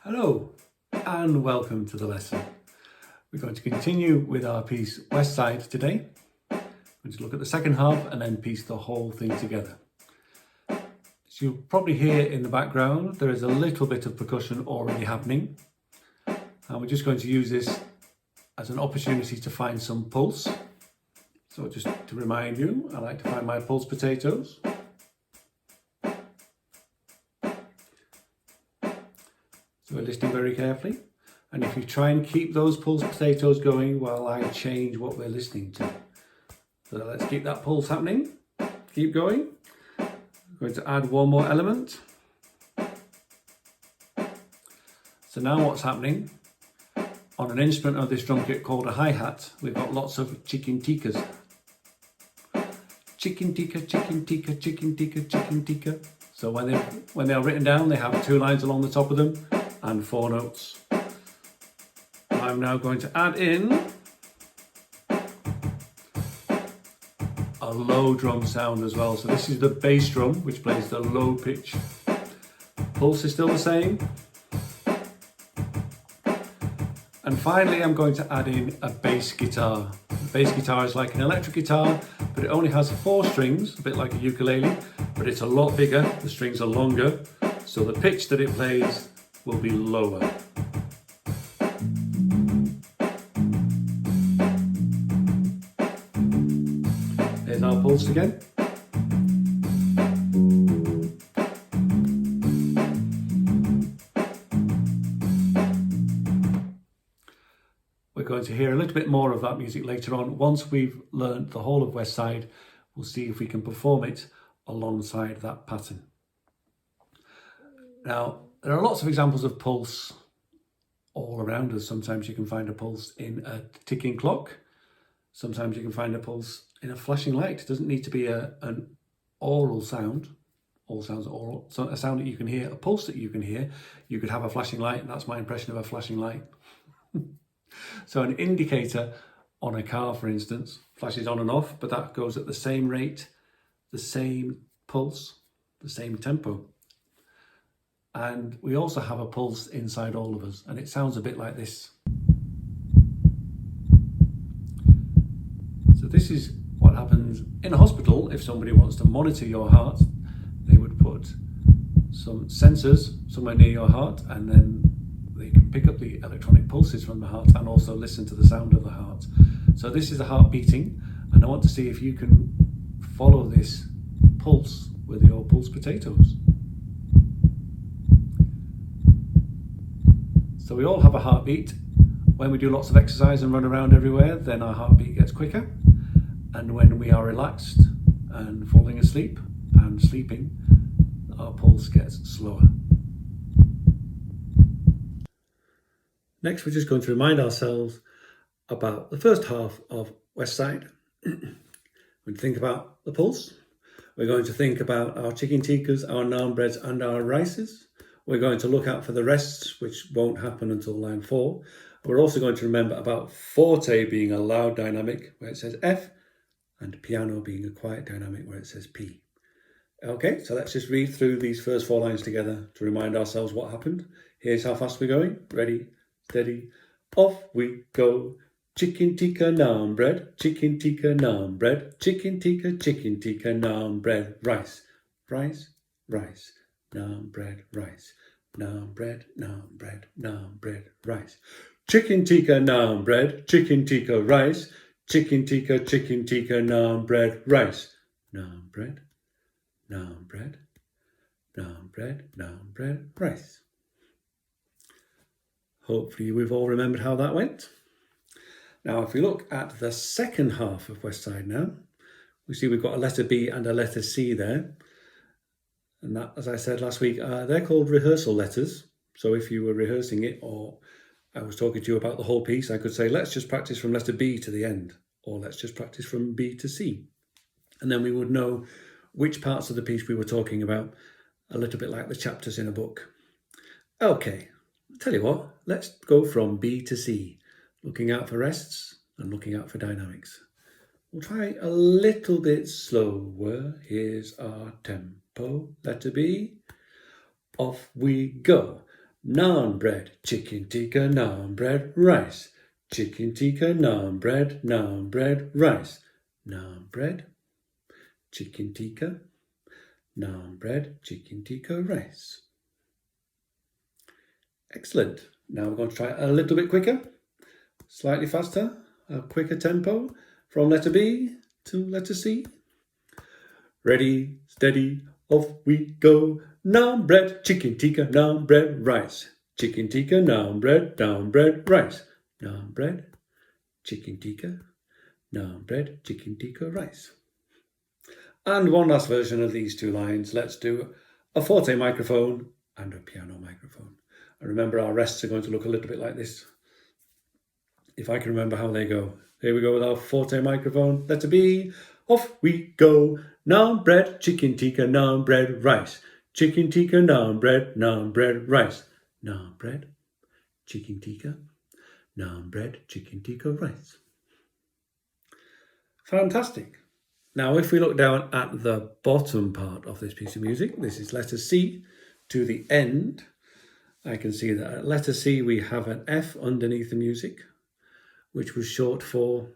Hello and welcome to the lesson. We're going to continue with our piece West Side today. We're going to look at the second half and then piece the whole thing together. As you'll probably hear in the background, there is a little bit of percussion already happening. And we're just going to use this as an opportunity to find some pulse. So just to remind you, I like to find my pulse potatoes. So we're listening very carefully. And if you try and keep those pulse potatoes going while I change what we're listening to. So let's keep that pulse happening. Keep going. I'm going to add one more element. So now what's happening? On an instrument of this drum kit called a hi-hat, we've got lots of chicken tikkas. Chicken tikka, chicken tikka, chicken tikka, chicken tikka. So when they're written down, they have 2 lines along the top of them and 4 notes. I'm now going to add in a low drum sound as well. So this is the bass drum, which plays the low pitch. Pulse is still the same. And finally, I'm going to add in a bass guitar. The bass guitar is like an electric guitar, but it only has 4 strings, a bit like a ukulele, but it's a lot bigger. The strings are longer, so the pitch that it plays will be lower. Here's our pulse again. We're going to hear a little bit more of that music later on. Once we've learned the whole of West Side, we'll see if we can perform it alongside that pattern. Now, there are lots of examples of pulse all around us. Sometimes you can find a pulse in a ticking clock. Sometimes you can find a pulse in a flashing light. It doesn't need to be an oral sound. All sounds are oral. So a sound that you can hear, a pulse that you can hear. You could have a flashing light, and that's my impression of a flashing light. So an indicator on a car, for instance, flashes on and off, but that goes at the same rate, the same pulse, the same tempo. And we also have a pulse inside all of us, and it sounds a bit like this. So this is what happens in a hospital if somebody wants to monitor your heart. They would put some sensors somewhere near your heart, and then they can pick up the electronic pulses from the heart and also listen to the sound of the heart. So this is the heart beating, and I want to see if you can follow this pulse with your pulse potatoes. So we all have a heartbeat. When we do lots of exercise and run around everywhere, then our heartbeat gets quicker. And when we are relaxed and falling asleep and sleeping, our pulse gets slower. Next, we're just going to remind ourselves about the first half of West Side. We're going to think about the pulse. We're going to think about our chicken tikkas, our naan breads and our rices. We're going to look out for the rests, which won't happen until line 4. We're also going to remember about forte being a loud dynamic where it says F, and piano being a quiet dynamic where it says P. Okay, so let's just read through these first 4 lines together to remind ourselves what happened. Here's how fast we're going. Ready, steady, off we go. Chicken tikka naan bread, chicken tikka naan bread, chicken tikka naan bread, rice, rice, rice. Naan bread, rice. Naan bread, naan bread, naan bread, rice. Chicken tikka naan bread, chicken tikka rice. Chicken tikka naan bread, rice. Naan bread, naan bread, naan bread, naan bread, rice. Hopefully we've all remembered how that went. Now if we look at the second half of West Side now, we see we've got a letter B and a letter C there. And that, as I said last week, they're called rehearsal letters. So if you were rehearsing it, or I was talking to you about the whole piece, I could say, let's just practice from letter B to the end, or let's just practice from B to C. And then we would know which parts of the piece we were talking about, a little bit like the chapters in a book. Okay, I'll tell you what, let's go from B to C, looking out for rests and looking out for dynamics. We'll try a little bit slower. Here's our tempo. Letter B. Off we go. naan bread, chicken tikka, naan bread, rice. Chicken tikka, naan bread, rice. Naan bread, chicken tikka, naan bread, chicken tikka, rice. Excellent. Now we're going to try it a little bit quicker, slightly faster, a quicker tempo from letter B to letter C. Ready, steady, off we go. Naan bread, chicken tikka, naan bread, rice. Chicken tikka, naan bread, rice. Naan bread, chicken tikka, naan bread, chicken tikka, rice. And one last version of these two lines. Let's do a forte microphone and a piano microphone. And remember, our rests are going to look a little bit like this. If I can remember how they go. Here we go with our forte microphone. Letter B. Off we go. Naan bread, chicken tikka, naan bread, rice. Chicken tikka, naan bread, rice. Naan bread, chicken tikka, naan bread, chicken tikka, rice. Fantastic. Now, if we look down at the bottom part of this piece of music, this is letter C to the end. I can see that at letter C we have an F underneath the music, which was short for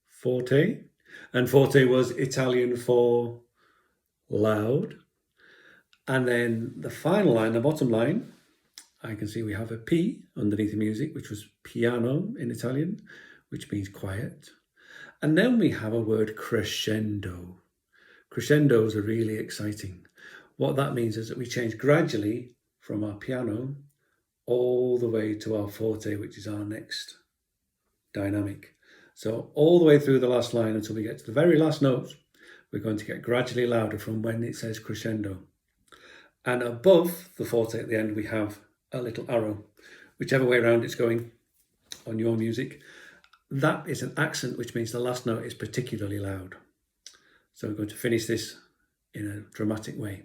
forte. And forte was Italian for loud. And then the final line, the bottom line, I can see we have a P underneath the music, which was piano in Italian, which means quiet. And then we have a word crescendo. Crescendos are really exciting. What that means is that we change gradually from our piano all the way to our forte, which is our next dynamic. So all the way through the last line until we get to the very last note, we're going to get gradually louder from when it says crescendo. And above the forte at the end, we have a little arrow, whichever way around it's going on your music. That is an accent, which means the last note is particularly loud. So we're going to finish this in a dramatic way.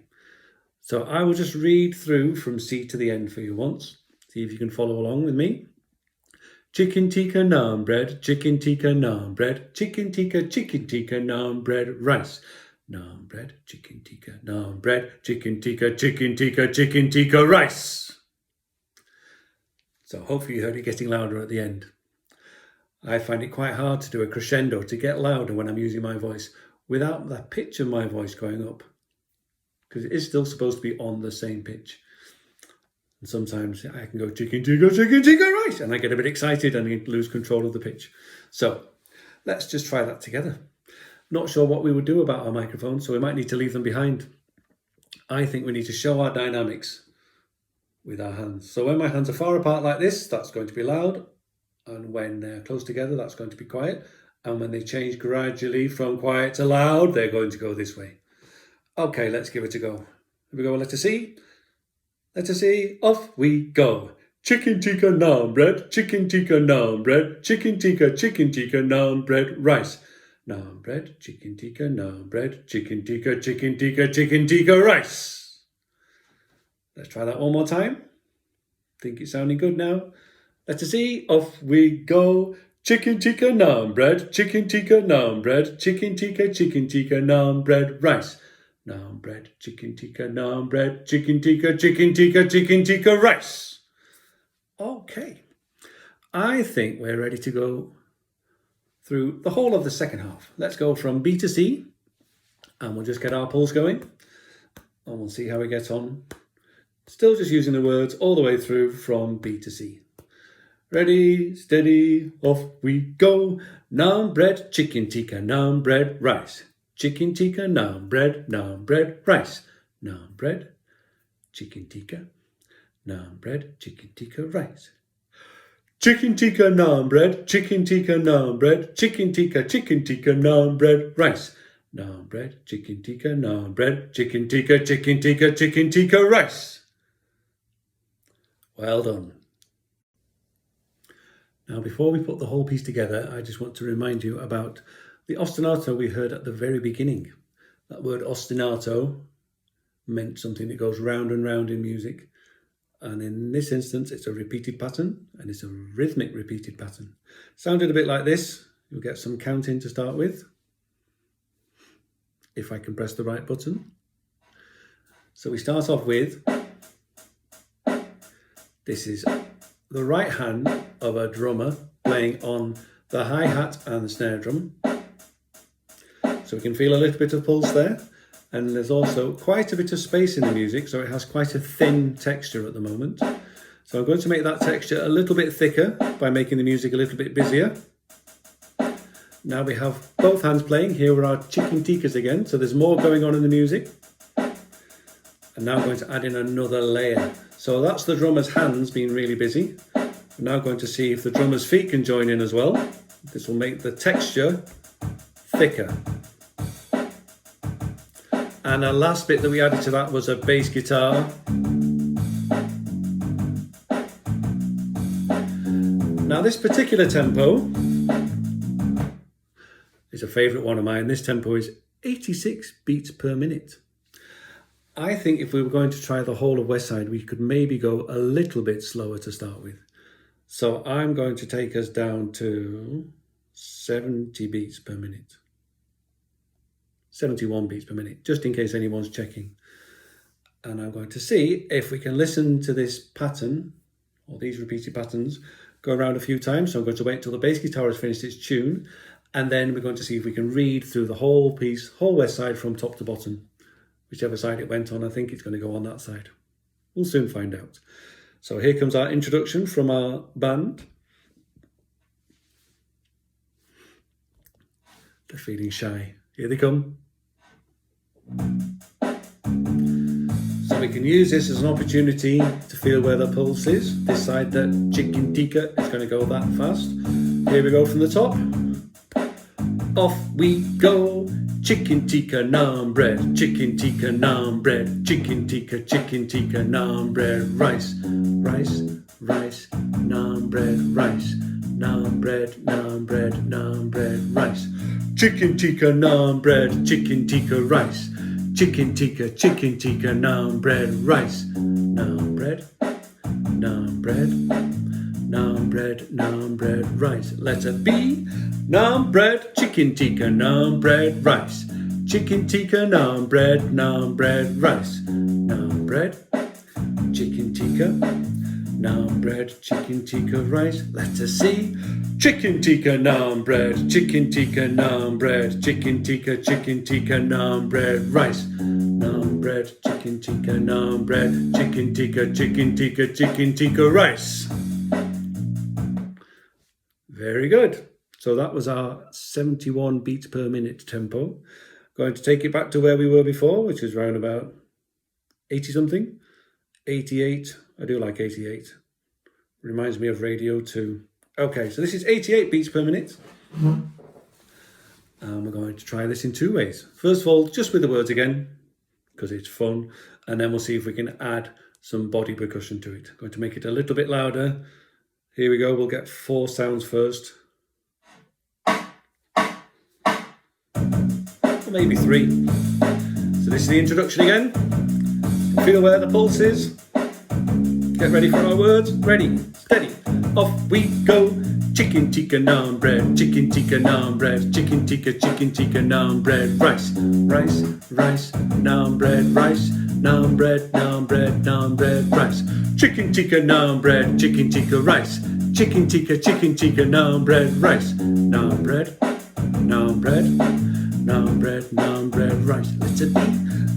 So I will just read through from C to the end for you once. See if you can follow along with me. Chicken tikka, naan bread, chicken tikka, naan bread, chicken tikka, naan bread, rice. Naan bread, chicken tikka, naan bread, chicken tikka, chicken tikka, rice. So hopefully you heard it getting louder at the end. I find it quite hard to do a crescendo, to get louder when I'm using my voice without the pitch of my voice going up, because it is still supposed to be on the same pitch. And sometimes I can go chicken tikka, rice, and I get a bit excited and I lose control of the pitch. So let's just try that together. Not sure what we would do about our microphones, so we might need to leave them behind. I think we need to show our dynamics with our hands. So when my hands are far apart like this, that's going to be loud. And when they're close together, that's going to be quiet. And when they change gradually from quiet to loud, they're going to go this way. Okay, let's give it a go. Here we go, letter C. Letter C, off we go. Chicken tikka, naan bread, chicken tikka, naan bread, chicken tikka, naan bread, rice. Naan bread, chicken tikka, naan bread, chicken tikka, rice. Let's try that one more time. Think it's sounding good now. Letter C, off we go. Chicken tikka, naan bread, chicken tikka, naan bread, chicken tikka, naan bread, rice. Naan bread, chicken tikka, naan bread, chicken tikka, rice. Okay, I think we're ready to go through the whole of the second half. Let's go from B to C, and we'll just get our pulse going, and we'll see how we get on. Still just using the words all the way through from B to C. Ready, steady, off we go. Naan bread, chicken tikka, naan bread, rice. Chicken tikka, naan bread, rice. Naan bread, chicken tikka, naan bread, chicken tikka, rice. Chicken tikka, naan bread, chicken tikka, naan bread, chicken tikka, naan bread, rice. Naan bread, chicken tikka, naan bread, chicken tikka, rice. Well done. Now, before we put the whole piece together, I just want to remind you about the ostinato we heard at the very beginning. That word ostinato meant something that goes round and round in music. And in this instance, it's a repeated pattern, and it's a rhythmic repeated pattern. Sounded a bit like this. You'll get some counting to start with, if I can press the right button. So we start off with This is the right hand of a drummer playing on the hi-hat and the snare drum. So we can feel a little bit of pulse there. And there's also quite a bit of space in the music, so it has quite a thin texture at the moment. So I'm going to make that texture a little bit thicker by making the music a little bit busier. Now we have both hands playing. Here are our chicken tikkas again, so there's more going on in the music. And now I'm going to add in another layer. So that's the drummer's hands being really busy. We're now going to see if the drummer's feet can join in as well. This will make the texture thicker. And the last bit that we added to that was a bass guitar. Now this particular tempo is a favourite one of mine. This tempo is 86 beats per minute. I think if we were going to try the whole of West Side, we could maybe go a little bit slower to start with. So I'm going to take us down to 70 beats per minute. 71 beats per minute, just in case anyone's checking. And I'm going to see if we can listen to this pattern, or these repeated patterns, go around a few times. So I'm going to wait till the bass guitar has finished its tune, and then we're going to see if we can read through the whole piece, whole West Side from top to bottom. Whichever side it went on, I think it's going to go on that side. We'll soon find out. So here comes our introduction from our band. They're feeling shy. Here they come. So we can use this as an opportunity to feel where the pulse is. This side, the chicken tikka, is going to go that fast. Here we go from the top. Off we go. Chicken tikka, naan bread. Chicken tikka, naan bread. Chicken tikka, naan bread. Rice, rice, rice. Naan bread, rice. Naan bread, naan bread, naan bread, rice. Chicken tikka, naan bread. Chicken tikka, rice. Chicken tikka, naan bread, rice. Naan bread, naan bread, naan bread, naan bread, rice. Letter B, naan bread, chicken tikka, naan bread, rice. Chicken tikka, naan bread, rice. Naan bread, chicken tikka, naan bread, chicken tikka, rice. Letter C, chicken tikka, naan bread, chicken tikka, naan bread, chicken tikka, naan bread, rice. Naan bread, chicken tikka, naan bread, chicken tikka, rice. Very good. So that was our 71 beats per minute tempo. Going to take it back to where we were before, which was around about 80 something. 88. I do like 88. Reminds me of Radio 2. Okay, so this is 88 beats per minute. And we're going to try this in two ways. First of all, just with the words again, because it's fun. And then we'll see if we can add some body percussion to it. Going to make it a little bit louder. Here we go. We'll get 4 sounds first. Or maybe 3. So this is the introduction again. Feel where the pulse is. Get ready for our words. Ready, steady, off we go. Chicken tikka, naan bread. Chicken tikka, naan bread. Chicken tikka, naan bread. Rice, rice, rice. Naan bread, rice. Naan bread, naan bread, naan bread, rice. Chicken tikka, naan bread. Chicken tikka, rice. Chicken tikka, naan bread, rice. Naan bread, naan bread, naan bread, naan bread, rice. Letter B,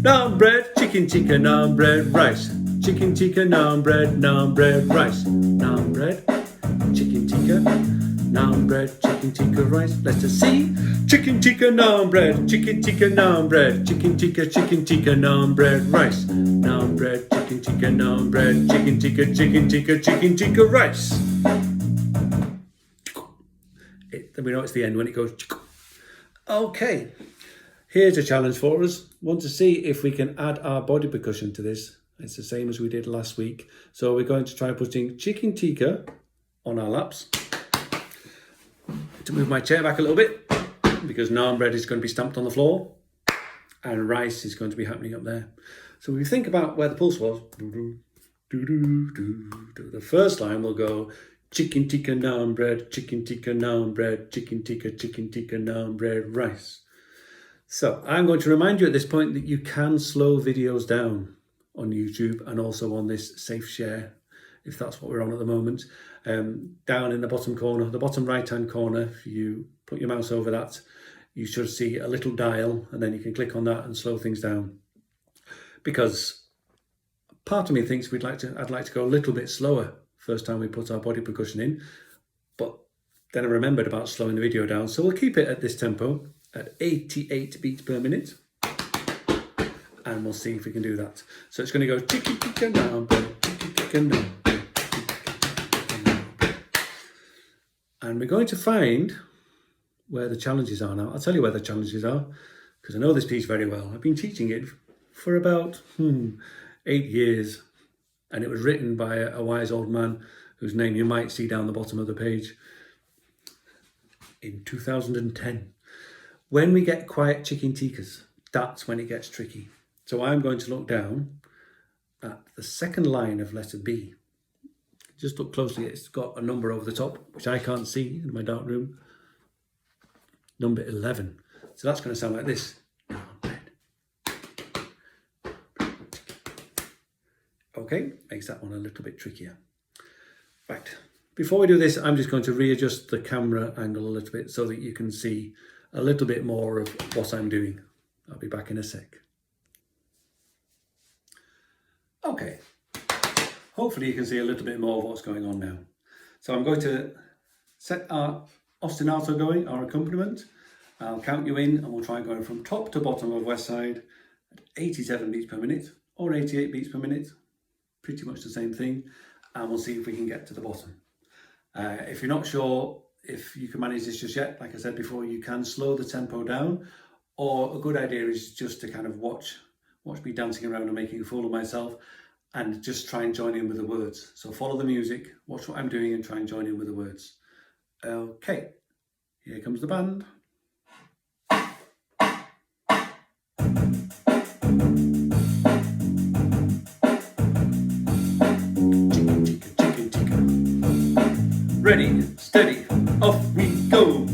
naan bread. Chicken tikka, naan bread, rice. Chicken tikka, naan bread, rice. Naan bread, chicken tikka, naan bread, chicken tikka, rice. Letter C, chicken tikka, naan bread, chicken tikka, naan bread, chicken tikka, naan bread, rice. Naan bread, chicken tikka, naan bread, chicken tikka, rice. Then we know it's the end when it goes. Okay, here's a challenge for us. Want to see if we can add our body percussion to this. It's the same as we did last week. So we're going to try putting chicken tikka on our laps. To move my chair back a little bit, because naan bread is going to be stamped on the floor and rice is going to be happening up there. So if you think about where the pulse was, the first line will go chicken tikka, naan bread, chicken tikka, naan bread, chicken tikka, naan bread, rice. So I'm going to remind you at this point that you can slow videos down on YouTube and also on this safe share. if that's what we're on at the moment. Down in the bottom corner, the bottom right hand corner, if you put your mouse over that, you should see a little dial, and then you can click on that and slow things down. Because part of me thinks I'd like to go a little bit slower first time we put our body percussion in, but then I remembered about slowing the video down, so we'll keep it at this tempo at 88 beats per minute, and we'll see if we can do that. So it's going to go ticky ticky down, ticky ticky down, and we're going to find where the challenges are now. I'll tell you where the challenges are, because I know this piece very well. I've been teaching it for about 8 years, and it was written by a wise old man whose name you might see down the bottom of the page in 2010. When we get quiet chicken tikas, that's when it gets tricky. So I'm going to look down at the second line of letter B. Just look closely, it's got a number over the top, which I can't see in my dark room. Number 11. So that's going to sound like this. Okay, makes that one a little bit trickier. Right, before we do this, I'm just going to readjust the camera angle a little bit so that you can see a little bit more of what I'm doing. I'll be back in a sec. Okay, hopefully you can see a little bit more of what's going on now. So I'm going to set our ostinato going, our accompaniment. I'll count you in and we'll try going from top to bottom of West Side at 87 beats per minute or 88 beats per minute. Pretty much the same thing, and we'll see if we can get to the bottom. If you're not sure if you can manage this just yet, like I said before, you can slow the tempo down, or a good idea is just to kind of watch me dancing around and making a fool of myself, and just try and join in with the words. So follow the music, watch what I'm doing, and try and join in with the words. Okay, here comes the band. Ready, steady, off we go.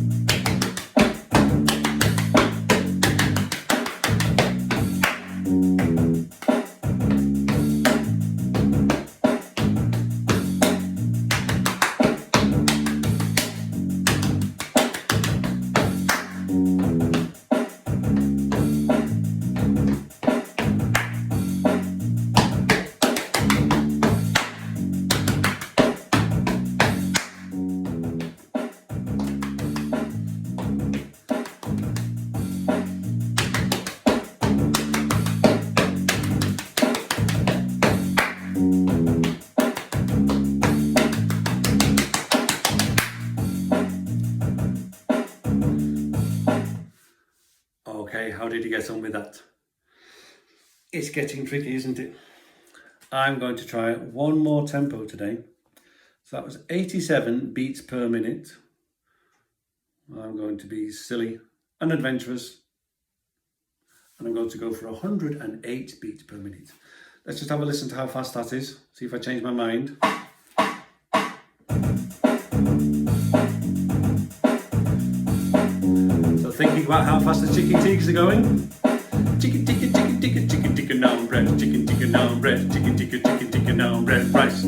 Okay, how did you get on with that? It's getting tricky, isn't it? I'm going to try one more tempo today. So that was 87 beats per minute. I'm going to be silly and adventurous, and I'm going to go for 108 beats per minute. Let's just have a listen to how fast that is, see if I change my mind. So thinking about how fast the chicken tikas are going. Chicken tikka, chicken tikka, chicken tikka, naan bread, chicken tikka, naan bread, chicken tikka, chicken tikka, naan bread, rice.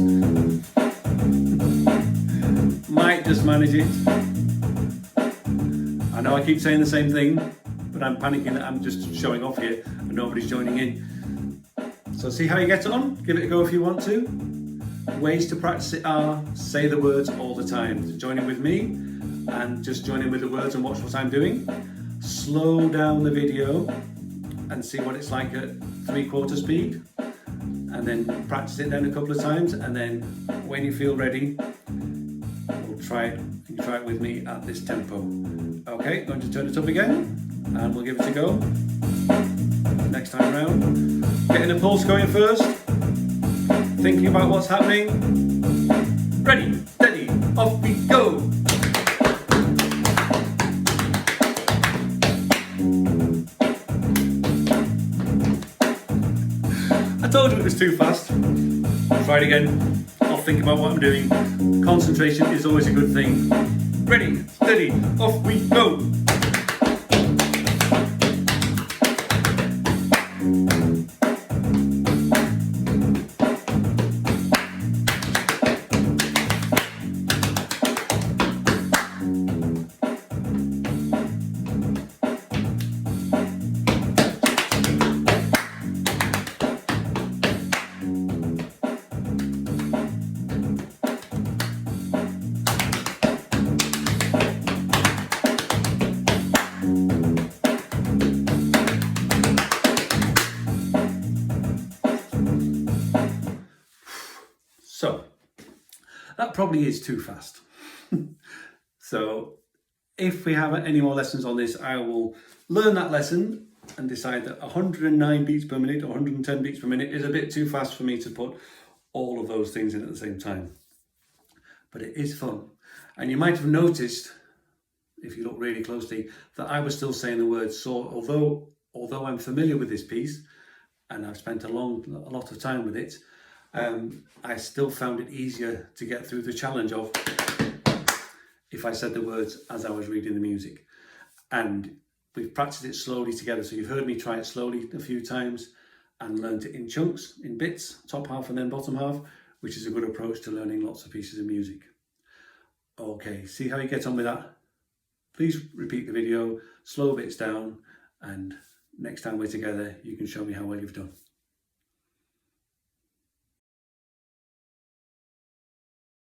Might just manage it. I know I keep saying the same thing, but I'm panicking that I'm just showing off here and nobody's joining in. So see how you get on, give it a go if you want to. Ways to practice it are, say the words all the time. So join in with me and just join in with the words and watch what I'm doing. Slow down the video and see what it's like at 3/4 speed. And then practice it then a couple of times, and then when you feel ready, we'll try it. You can try it with me at this tempo. Okay, going to turn it up again and we'll give it a go. Next time round. Getting the pulse going first. Thinking about what's happening. Ready, steady, off we go. I told you it was too fast. Try it again. I'll think about what I'm doing. Concentration is always a good thing. Ready, steady, off we go. That probably is too fast. So if we have any more lessons on this, I will learn that lesson and decide that 109 beats per minute or 110 beats per minute is a bit too fast for me to put all of those things in at the same time. But it is fun. And you might have noticed, if you look really closely, that I was still saying the words. So although I'm familiar with this piece and I've spent a lot of time with it, I still found it easier to get through the challenge of if I said the words as I was reading the music. And we've practiced it slowly together. So you've heard me try it slowly a few times and learned it in chunks, in bits, top half and then bottom half, which is a good approach to learning lots of pieces of music. Okay, see how you get on with that? Please repeat the video, slow bits down, and next time we're together, you can show me how well you've done.